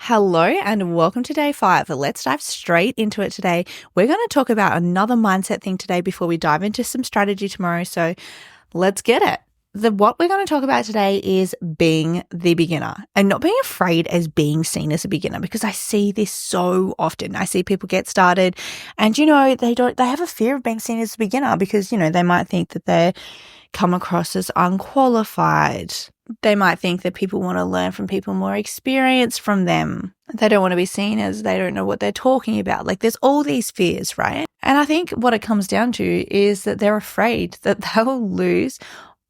Hello and welcome to day 5. Let's dive straight into it today. We're going to talk about another mindset thing today before we dive into some strategy tomorrow. So let's get it. What we're going to talk about today is being the beginner and not being afraid as being seen as a beginner, because I see this so often. I see people get started and, they have a fear of being seen as a beginner because, they might think that they come across as unqualified. They might think that people want to learn from people more experienced from them. They don't want to be seen as they don't know what they're talking about. Like there's all these fears, right? And I think what it comes down to is that they're afraid that they'll lose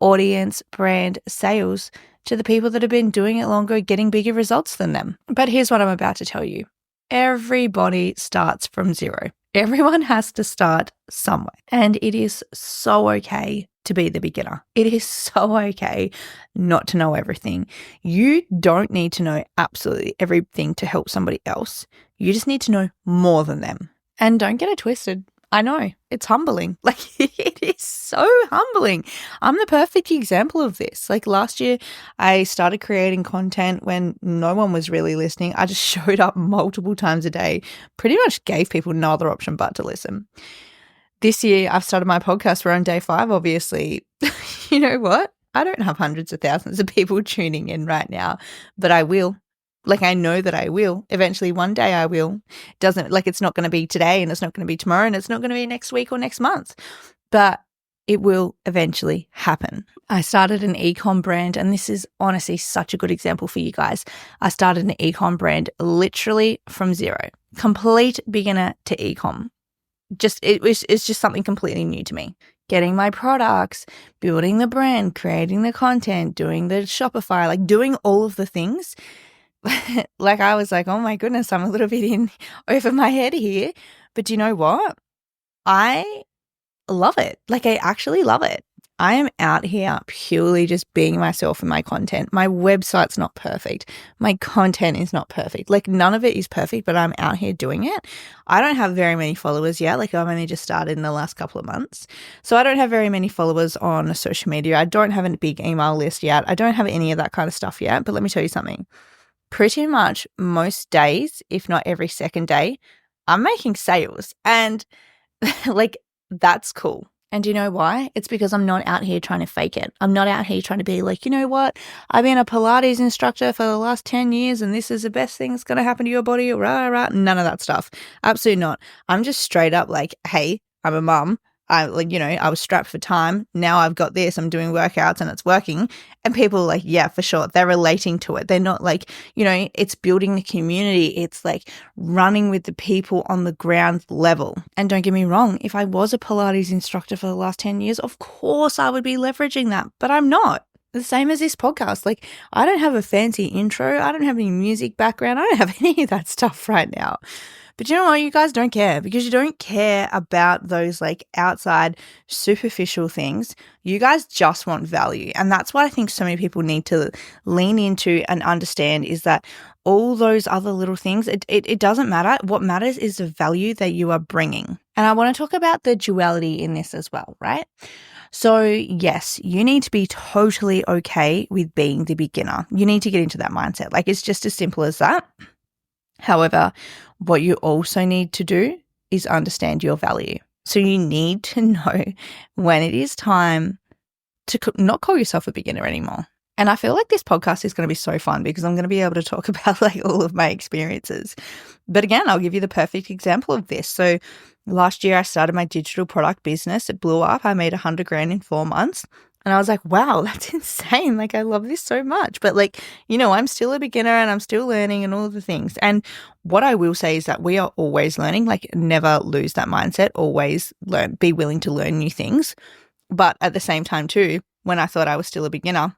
audience, brand, sales to the people that have been doing it longer, getting bigger results than them. But here's what I'm about to tell you. Everybody starts from zero. Everyone has to start somewhere. And it is so okay to be the beginner. It is so okay not to know everything. You don't need to know absolutely everything to help somebody else. You just need to know more than them. And don't get it twisted. I know, it's humbling. It is so humbling. I'm the perfect example of this. Last year, I started creating content when no one was really listening. I just showed up multiple times a day, pretty much gave people no other option but to listen. This year, I've started my podcast. We're on day 5, obviously. You know what? I don't have hundreds of thousands of people tuning in right now, but I will. I know that I will. Eventually, one day I will. It's not going to be today and it's not going to be tomorrow and it's not going to be next week or next month, but it will eventually happen. I started an e-com brand, and this is honestly such a good example for you guys. I started an e-com brand literally from zero, complete beginner to e-com. It's just something completely new to me. Getting my products, building the brand, creating the content, doing the Shopify, doing all of the things. I was like, oh my goodness, I'm a little bit in over my head here. But do you know what? I love it. I actually love it. I am out here purely just being myself in my content. My website's not perfect. My content is not perfect. None of it is perfect, but I'm out here doing it. I don't have very many followers yet. I've only just started in the last couple of months. So I don't have very many followers on social media. I don't have a big email list yet. I don't have any of that kind of stuff yet. But let me tell you something. Pretty much most days, if not every second day, I'm making sales. And that's cool. And do you know why? It's because I'm not out here trying to fake it. I'm not out here trying to be you know what? I've been a Pilates instructor for the last 10 years and this is the best thing that's going to happen to your body. Rah. None of that stuff. Absolutely not. I'm just straight up hey, I'm a mum. I was strapped for time. Now I've got this. I'm doing workouts and it's working. And people are yeah, for sure. They're relating to it. They're not it's building the community. It's running with the people on the ground level. And don't get me wrong. If I was a Pilates instructor for the last 10 years, of course I would be leveraging that, but I'm not. The same as this podcast. I don't have a fancy intro. I don't have any music background. I don't have any of that stuff right now. But you know what? You guys don't care because you don't care about those outside superficial things. You guys just want value. And that's what I think so many people need to lean into and understand is that all those other little things, it doesn't matter. What matters is the value that you are bringing. And I want to talk about the duality in this as well, right? So yes, you need to be totally okay with being the beginner. You need to get into that mindset. It's just as simple as that. However, what you also need to do is understand your value. So you need to know when it is time to not call yourself a beginner anymore. And I feel like this podcast is going to be so fun because I'm going to be able to talk about all of my experiences. But again, I'll give you the perfect example of this. So last year I started my digital product business. It blew up. I made $100,000 in 4 months. And I was like, wow, that's insane. I love this so much. But I'm still a beginner and I'm still learning and all of the things. And what I will say is that we are always learning, never lose that mindset, always learn, be willing to learn new things. But at the same time too, when I thought I was still a beginner,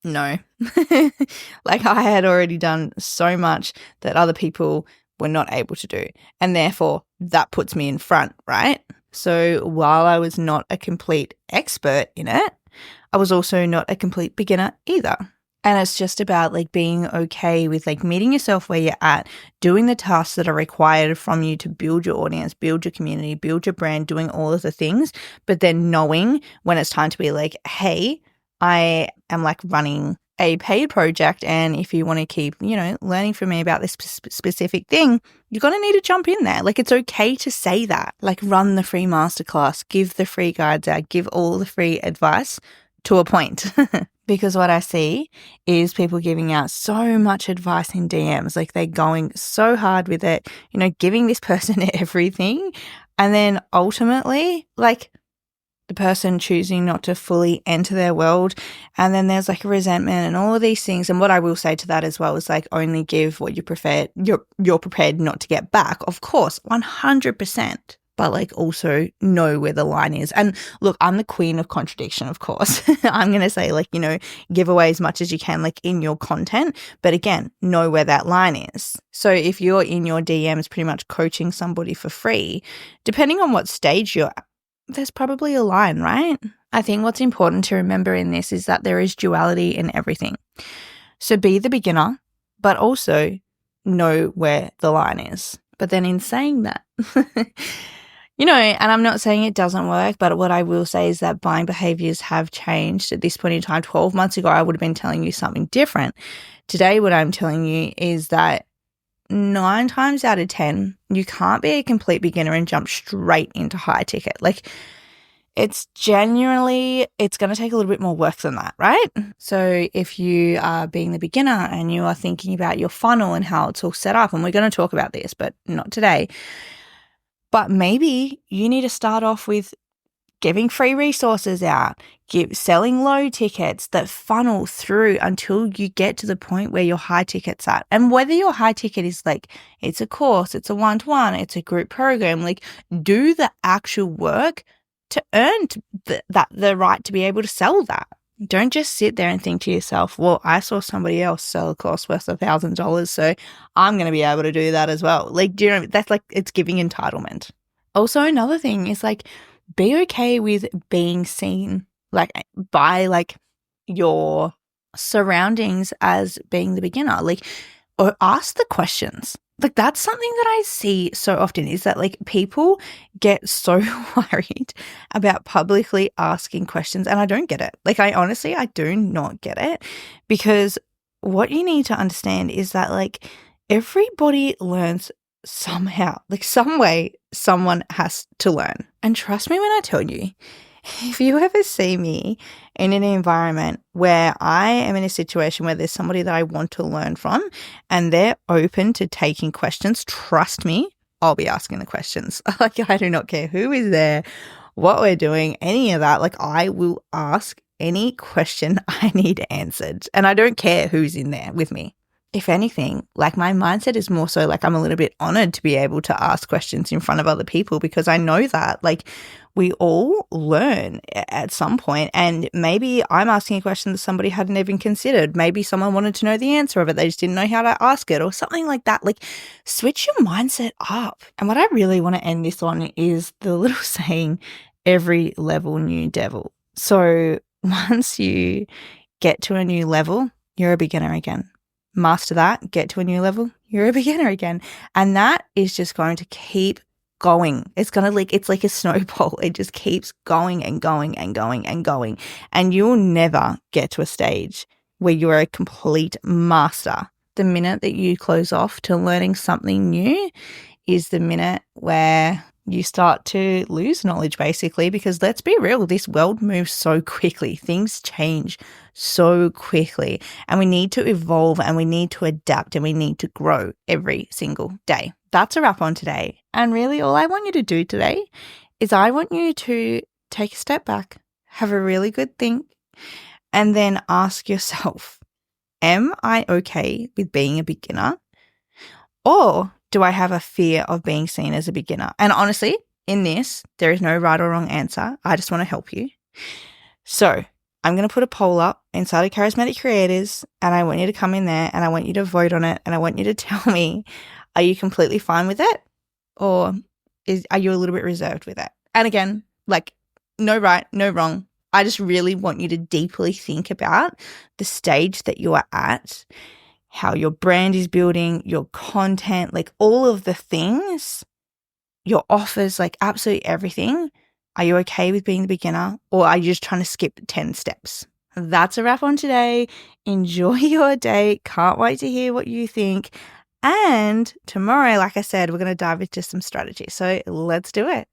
no, I had already done so much that other people were not able to do. And therefore that puts me in front, right? So while I was not a complete expert in it, I was also not a complete beginner either. And it's just about being okay with meeting yourself where you're at, doing the tasks that are required from you to build your audience, build your community, build your brand, doing all of the things, but then knowing when it's time to be hey, I am running a paid project, and if you want to keep, learning from me about this specific thing, you're going to need to jump in there. Like, it's okay to say that. Like, run the free masterclass, give the free guides out, give all the free advice to a point. Because what I see is people giving out so much advice in DMs. Like, they're going so hard with it, giving this person everything. And then ultimately, like, the person choosing not to fully enter their world. And then there's like a resentment and all of these things. And what I will say to that as well is like, only give what you're prepared not to get back. Of course, 100%. But like, also know where the line is. And look, I'm the queen of contradiction, of course. I'm going to say like, give away as much as you can, like in your content. But again, know where that line is. So if you're in your DMs pretty much coaching somebody for free, depending on what stage you're at, there's probably a line, right? I think what's important to remember in this is that there is duality in everything. So be the beginner, but also know where the line is. But then in saying that, and I'm not saying it doesn't work, but what I will say is that buying behaviors have changed. At this point in time, 12 months ago, I would have been telling you something different. Today, what I'm telling you is that 9 times out of 10, you can't be a complete beginner and jump straight into high ticket. Like, it's going to take a little bit more work than that, right? So if you are being the beginner and you are thinking about your funnel and how it's all set up, and we're going to talk about this, but not today, but maybe you need to start off with giving free resources out, selling low tickets that funnel through until you get to the point where your high ticket's at. And whether your high ticket is like, it's a course, it's a one-to-one, it's a group program, like do the actual work to earn the right to be able to sell that. Don't just sit there and think to yourself, well, I saw somebody else sell a course worth $1,000, so I'm going to be able to do that as well. Like, do you know, that's like, it's giving entitlement. Also, another thing is like, be okay with being seen like by like your surroundings as being the beginner, like, or ask the questions. Like, that's something that I see so often is that like people get so worried about publicly asking questions, and I don't get it. Like, I do not get it, because what you need to understand is that like everybody learns somehow, like some way someone has to learn. And trust me when I tell you, if you ever see me in an environment where I am in a situation where there's somebody that I want to learn from and they're open to taking questions, trust me, I'll be asking the questions. Like, I do not care who is there, what we're doing, any of that. Like, I will ask any question I need answered, and I don't care who's in there with me. If anything, like my mindset is more so like I'm a little bit honored to be able to ask questions in front of other people, because I know that like we all learn at some point, and maybe I'm asking a question that somebody hadn't even considered. Maybe someone wanted to know the answer of it. They just didn't know how to ask it or something like that. Like, switch your mindset up. And what I really want to end this on is the little saying, every level new devil. So once you get to a new level, you're a beginner again. Master that, get to a new level, you're a beginner again. And that is just going to keep going. It's like a snowball. It just keeps going and going and going and going. And you'll never get to a stage where you're a complete master. The minute that you close off to learning something new is the minute where you start to lose knowledge, basically, because let's be real, this world moves so quickly. Things change so quickly, and we need to evolve and we need to adapt and we need to grow every single day. That's a wrap on today. And really all I want you to do today is I want you to take a step back, have a really good think, and then ask yourself, am I okay with being a beginner? Or do I have a fear of being seen as a beginner? And honestly, in this, there is no right or wrong answer. I just want to help you. So I'm going to put a poll up inside of Charismatic Creators, and I want you to come in there and I want you to vote on it, and I want you to tell me, are you completely fine with it? Or are you a little bit reserved with it? And again, like, no right, no wrong. I just really want you to deeply think about the stage that you are at, how your brand is building, your content, like all of the things, your offers, like absolutely everything. Are you okay with being the beginner, or are you just trying to skip 10 steps? That's a wrap on today. Enjoy your day. Can't wait to hear what you think. And tomorrow, like I said, we're going to dive into some strategy. So let's do it.